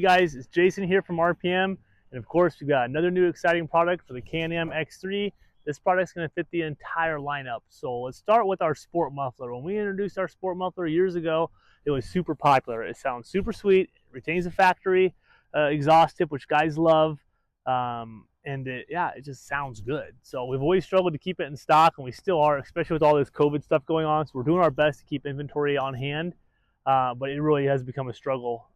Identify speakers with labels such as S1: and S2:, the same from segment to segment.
S1: you guys? It's Jason here from RPM, and of course we've got another new exciting product for the Can-Am X3. This product's going to fit the entire lineup. So let's start with our sport muffler. When we introduced our sport muffler years ago, it was super popular. It sounds super sweet, it retains the factory exhaust tip, which guys love, and it just sounds good. So we've always struggled to keep it in stock, and we still are, especially with all this COVID stuff going on. So we're doing our best to keep inventory on hand. But it really has become a struggle.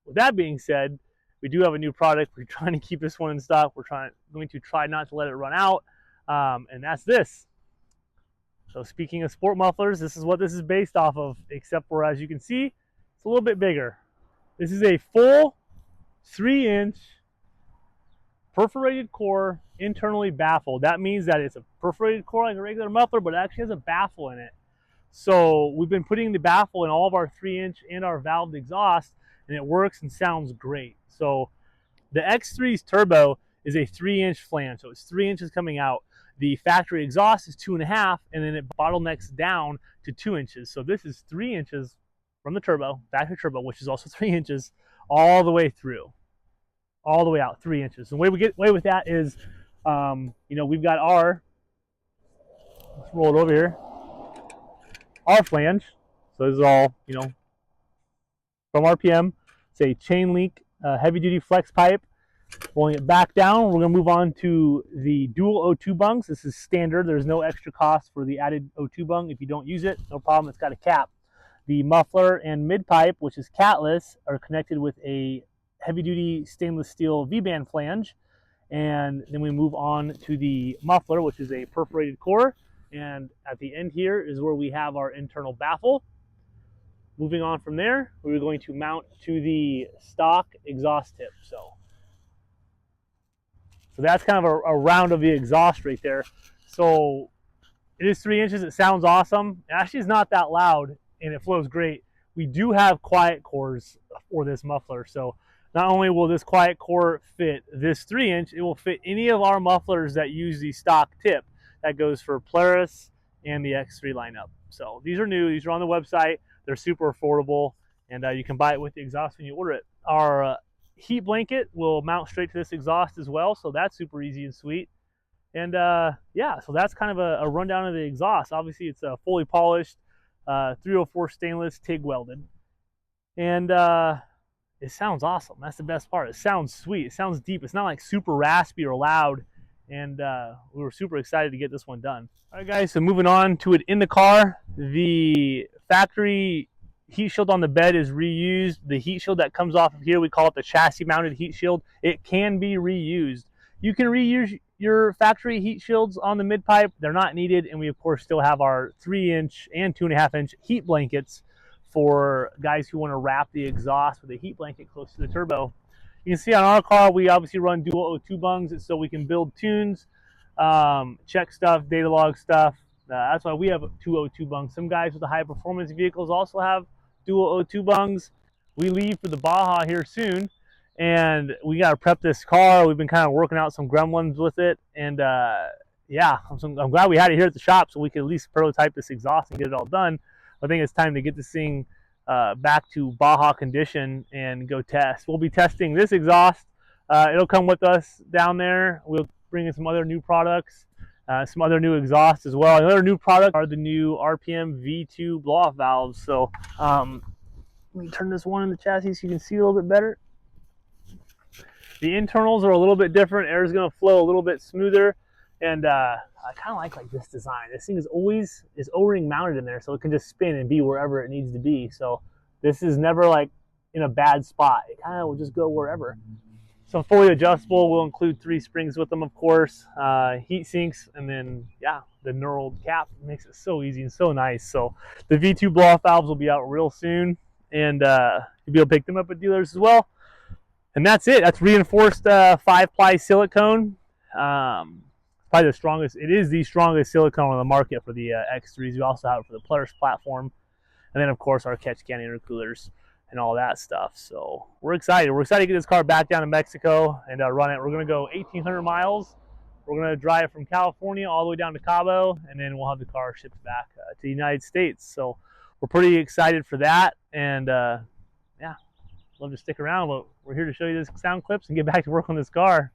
S1: With that being said, we do have a new product. We're trying to keep this one in stock. We're going to try not to let it run out, and that's this. So speaking of sport mufflers, this is what this is based off of, except for, as you can see, it's a little bit bigger. This is a full 3-inch perforated core, internally baffled. That means that it's a perforated core like a regular muffler, but it actually has a baffle in it. So we've been putting the baffle in all of our 3-inch and our valved exhaust, and it works and sounds great. So the X3's turbo is a 3-inch flange, so it's 3 inches coming out. The factory exhaust is 2.5, and then it bottlenecks down to 2 inches. So this is 3 inches from the turbo, factory turbo, which is also 3 inches, all the way through, all the way out 3 inches. And the way we get away with that is, we've got our, let's roll it over here, our flange. So this is all, from RPM. It's a chain link heavy duty flex pipe. Rolling it back down, we're going to move on to the dual O2 bungs. This is standard. There's no extra cost for the added O2 bung. If you don't use it, no problem. It's got a cap. The muffler and mid pipe, which is catless, are connected with a heavy duty stainless steel V-band flange. And then we move on to the muffler, which is a perforated core. And at the end here is where we have our internal baffle. Moving on from there, we're going to mount to the stock exhaust tip. So that's kind of a round of the exhaust right there. So it is 3 inches. It sounds awesome. It actually is not that loud, and it flows great. We do have quiet cores for this muffler. So not only will this quiet core fit this 3-inch, it will fit any of our mufflers that use the stock tip. That goes for Polaris and the X3 lineup. So these are new. These are on the website. They're super affordable, and you can buy it with the exhaust when you order it. Our heat blanket will mount straight to this exhaust as well, so that's super easy and sweet. And so that's kind of a rundown of the exhaust. Obviously, it's fully polished, 304 stainless, TIG welded, and it sounds awesome. That's the best part. It sounds sweet. It sounds deep. It's not like super raspy or loud. And we were super excited to get this one done. All right, guys, so moving on to it in the car. The factory heat shield on the bed is reused. The heat shield that comes off of here, we call it the chassis mounted heat shield. It can be reused. You can reuse your factory heat shields on the mid pipe. They're not needed. And we, of course, still have our 3-inch and 2.5-inch heat blankets for guys who want to wrap the exhaust with a heat blanket close to the turbo. You can see on our car, we obviously run dual O2 bungs so we can build tunes, check stuff, data log stuff. That's why we have 2 O2 bungs. Some guys with the high performance vehicles also have dual O2 bungs. We leave for the Baja here soon, and we got to prep this car. We've been kind of working out some gremlins with it, and I'm glad we had it here at the shop so we could at least prototype this exhaust and get it all done. I think it's time to get this thing back to Baja condition and go test. We'll be testing this exhaust. It'll come with us down there. We'll bring in some other new products, some other new exhausts as well. Another new product are the new RPM V2 blow-off valves. So let me turn this one in the chassis so you can see a little bit better. The internals are a little bit different. Air is going to flow a little bit smoother, and I kind of like this design. This thing is always O-ring mounted in there, so it can just spin and be wherever it needs to be. So this is never like in a bad spot. It kind of will just go wherever. So fully adjustable. We'll include 3 springs with them, of course, heat sinks, and then the knurled cap makes it so easy and so nice. So the V2 blow-off valves will be out real soon, and you'll be able to pick them up at dealers as well. And that's it. That's reinforced 5-ply silicone. Probably the strongest. It is the strongest silicone on the market for the X3s. We also have it for the Polaris platform, and then of course our catch can intercoolers and all that stuff. So we're excited. We're excited to get this car back down to Mexico and run it. We're going to go 1,800 miles. We're going to drive from California all the way down to Cabo, and then we'll have the car shipped back to the United States. So we're pretty excited for that, and love to stick around, but we're here to show you this sound clips and get back to work on this car.